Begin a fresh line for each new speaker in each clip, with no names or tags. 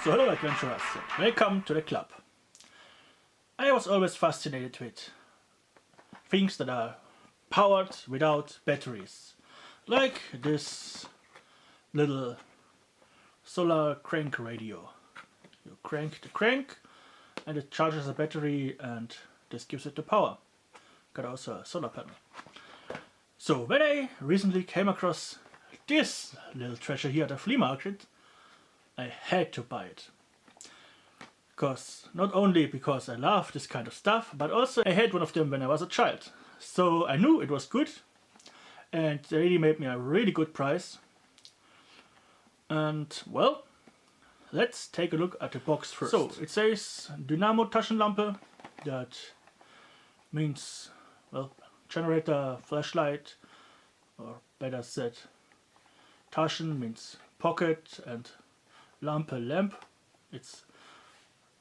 So hello adventurers, welcome to the club. I was always fascinated with things that are powered without batteries. Like this little solar crank radio. You crank the crank and it charges a battery and this gives it the power. Got also a solar panel. So when I recently came across this little treasure here at a flea market, I had to buy it. Not only because I love this kind of stuff, but also I had one of them when I was a child. So I knew it was good and they really made me a really good price. And well, let's take a look at the box first. So it says Dynamo Taschenlampe, that means, well, generator, flashlight, or better said, Taschen means pocket and Lampe, lamp. It's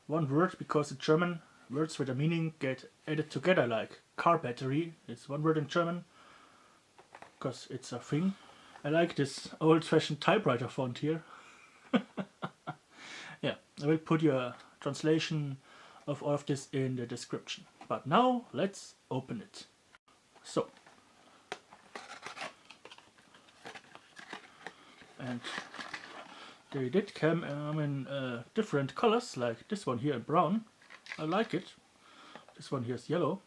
one word because in German words with a meaning get added together, like car battery. It's one word in German because it's a thing. I like this old-fashioned typewriter font here. Yeah, I will put your translation of all of this in the description. But now let's open it. So, and they did come in different colors, like this one here in brown. I like it. This one here is yellow.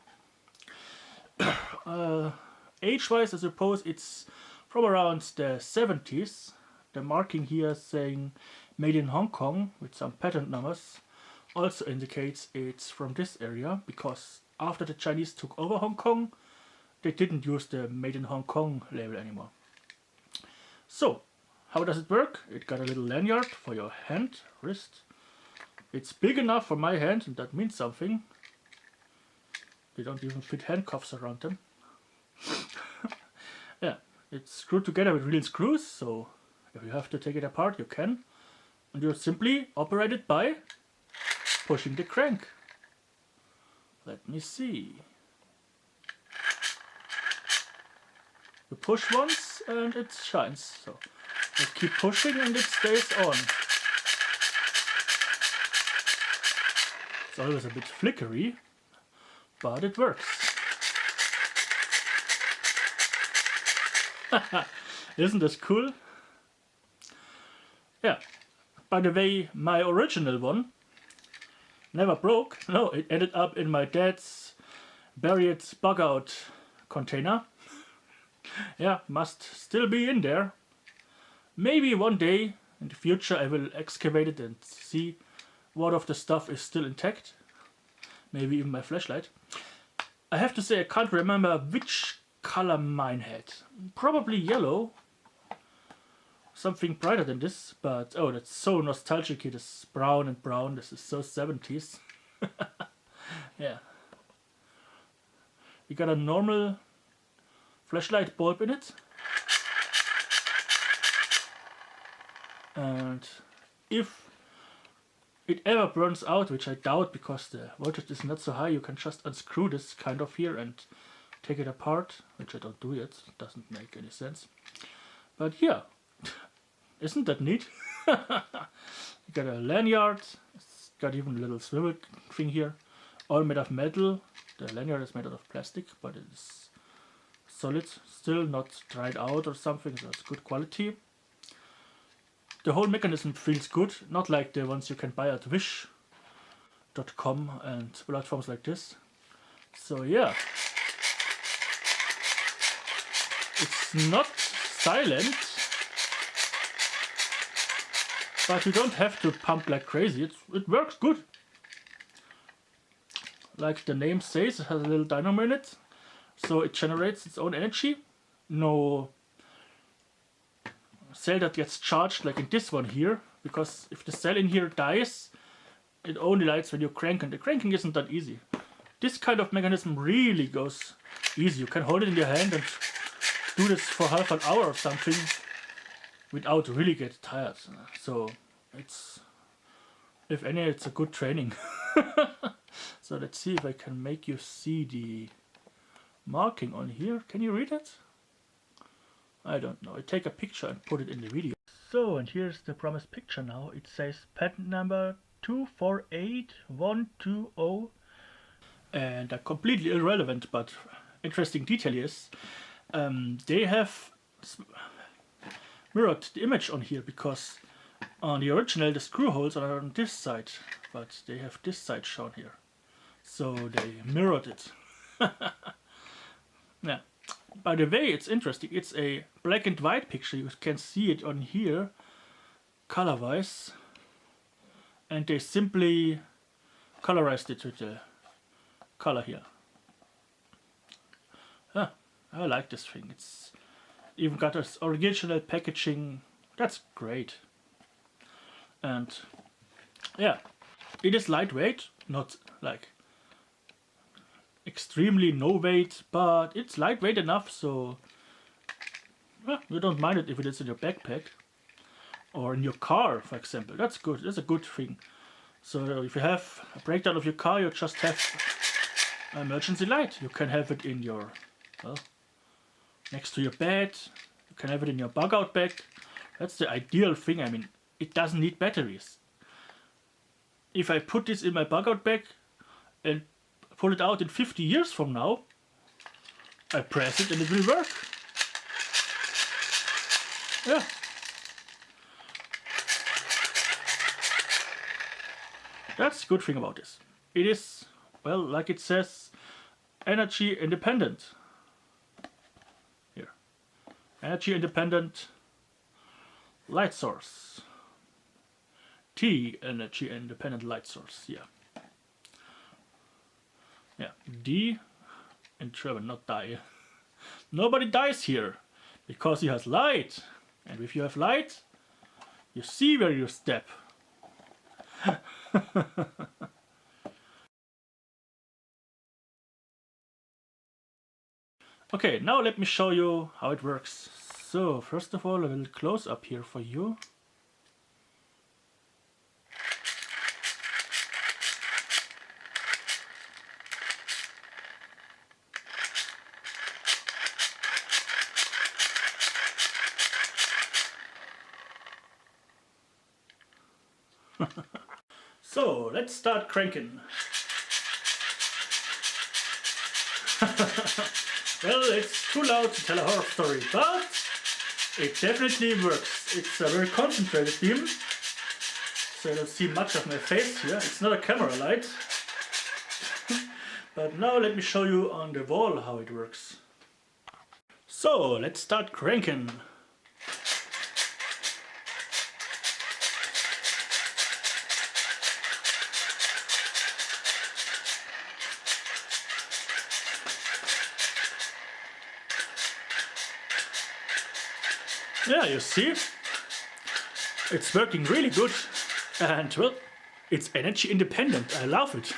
Age-wise, I suppose it's from around the 70s. The marking here saying made in Hong Kong with some patent numbers also indicates it's from this area, because after the Chinese took over Hong Kong, they didn't use the made in Hong Kong label anymore. So, how does it work? It got a little lanyard for your hand, wrist. It's big enough for my hand, and that means something. They don't even fit handcuffs around them. Yeah, it's screwed together with real screws, so if you have to take it apart, you can. And you simply operate it by pushing the crank. Let me see. You push once and it shines. So you keep pushing and it stays on. It's always a bit flickery, but it works. Isn't this cool? Yeah. By the way, my original one never broke. No, it ended up in my dad's buried bugout container. Yeah, must still be in there. Maybe one day in the future I will excavate it and see what of the stuff is still intact. Maybe even my flashlight. I have to say I can't remember which color mine had. Probably yellow. Something brighter than this, but oh, that's so nostalgic here. This brown and brown. This is so 70s. Yeah. We got a normal flashlight bulb in it. And if it ever burns out, which I doubt because the voltage is not so high, you can just unscrew this kind of here and take it apart, which I don't do yet. Doesn't make any sense. But yeah, isn't that neat? You got a lanyard. It's got even a little swivel thing here, all made of metal. The lanyard is made out of plastic, but it is solid, still not dried out or something, so it's good quality. The whole mechanism feels good, not like the ones you can buy at wish.com and platforms like this. So yeah, it's not silent, but you don't have to pump like crazy. It works good. Like the name says, it has a little dynamo in it, so it generates its own energy. No cell that gets charged like in this one here, because if the cell in here dies, it only lights when you crank, and the cranking isn't that easy. This kind of mechanism really goes easy. You can hold it in your hand and do this for half an hour or something without really get tired. So it's, if any, it's a good training. So let's see if I can make you see the marking on here. Can you read it? I don't know. I take a picture and put it in the video. So, and here's the promised picture now. It says patent number 248120. And a completely irrelevant but interesting detail is they have mirrored the image on here, because on the original the screw holes are on this side, but they have this side shown here. So they mirrored it. Yeah. By the way, it's interesting. It's a black and white picture. You can see it on here, color-wise. And they simply colorized it with the color here. Ah, I like this thing. It's even got its original packaging. That's great. And yeah, it is lightweight, not like extremely no weight, but it's lightweight enough so you don't mind it if it is in your backpack or in your car, for example. That's good. That's a good thing. So if you have a breakdown of your car, you just have an emergency light. You can have it in your, well, next to your bed. You can have it in your bug out bag. That's the ideal thing. I mean, it doesn't need batteries. If I put this in my bug out bag and pull it out in 50 years from now, I press it and it will work. Yeah. That's the good thing about this. It is, well, like it says, energy independent. Here. Energy independent light source. T, energy independent light source. Yeah. Yeah, D in German, not die. Nobody dies here because he has light. And if you have light, you see where you step. Okay, now let me show you how it works. So, first of all, a little close up here for you. So, let's start cranking. Well, it's too loud to tell a horror story, but it definitely works. It's a very concentrated beam, so you don't see much of my face here. It's not a camera light. But now let me show you on the wall how it works. So, let's start cranking. Yeah, you see, it's working really good, and well, it's energy independent. I love it.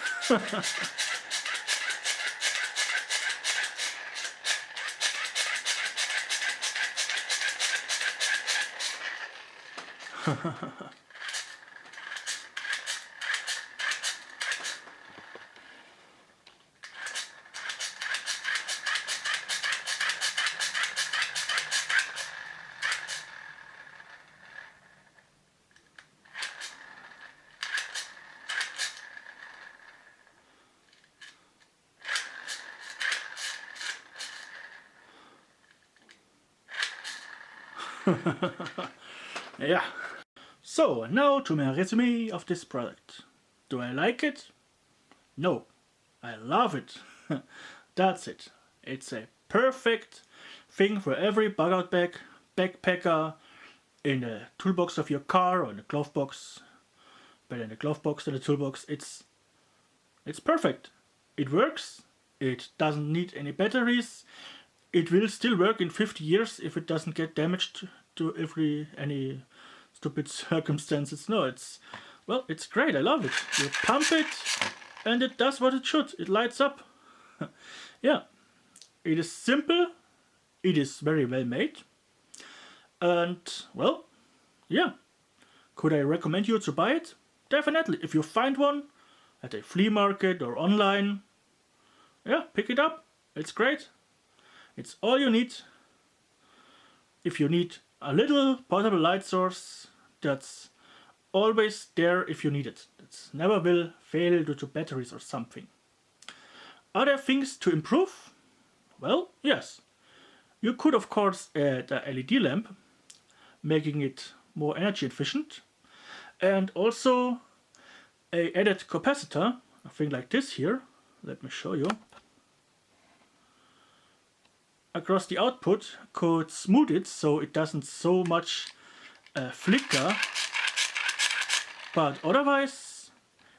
Yeah. So, now to my resume of this product. Do I like it? No. I love it. That's it. It's a perfect thing for every bug out bag, backpacker, in the toolbox of your car or in the glove box. Better in the glove box than the toolbox. It's perfect. It works. It doesn't need any batteries. It will still work in 50 years if it doesn't get damaged to any stupid circumstances. No, it's great. I love it. You pump it and it does what it should. It lights up. Yeah, it is simple. It is very well made. And well, yeah. Could I recommend you to buy it? Definitely. If you find one at a flea market or online, yeah, pick it up. It's great. It's all you need. If you need a little portable light source that's always there if you need it. It never will fail due to batteries or something. Are there things to improve? Well, yes. You could of course add a LED lamp, making it more energy efficient, and also a added capacitor, a thing like this here. Let me show you. Across the output could smooth it so it doesn't so much flicker, but otherwise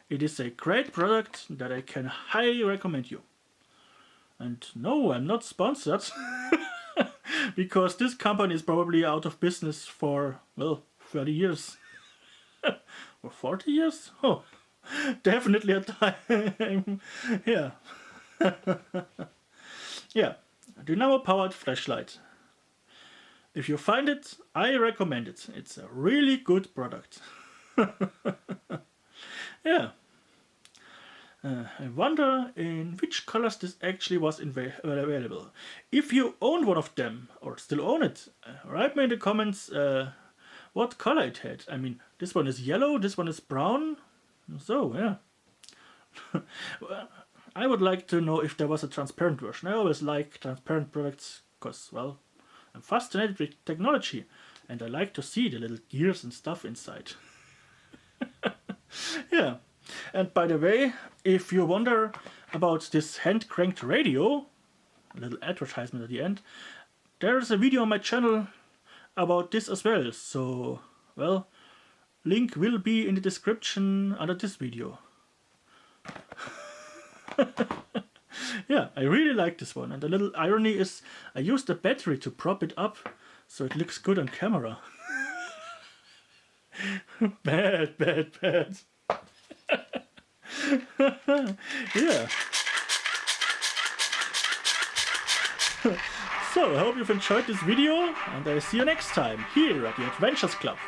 it is a great product that I can highly recommend you. And no, I'm not sponsored because this company is probably out of business for, well, 30 years or 40 years. Oh, definitely a time. Yeah. Yeah. Dynamo powered flashlight. If you find it, I recommend it. It's a really good product. Yeah. I wonder in which colors this actually was available. If you own one of them or still own it, write me in the comments what color it had. I mean, this one is yellow, this one is brown. So, yeah. I would like to know if there was a transparent version. I always like transparent products because, well, I'm fascinated with technology and I like to see the little gears and stuff inside. Yeah. And by the way, if you wonder about this hand-cranked radio, a little advertisement at the end, there's a video on my channel about this as well. So, well, link will be in the description under this video. Yeah, I really like this one. And the little irony is I used the battery to prop it up so it looks good on camera. Bad, bad, bad. Yeah. So, I hope you've enjoyed this video and I see you next time here at the Adventures Club.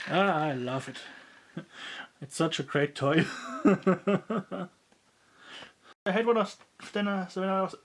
I love it. It's such a great toy. I had one of then when I was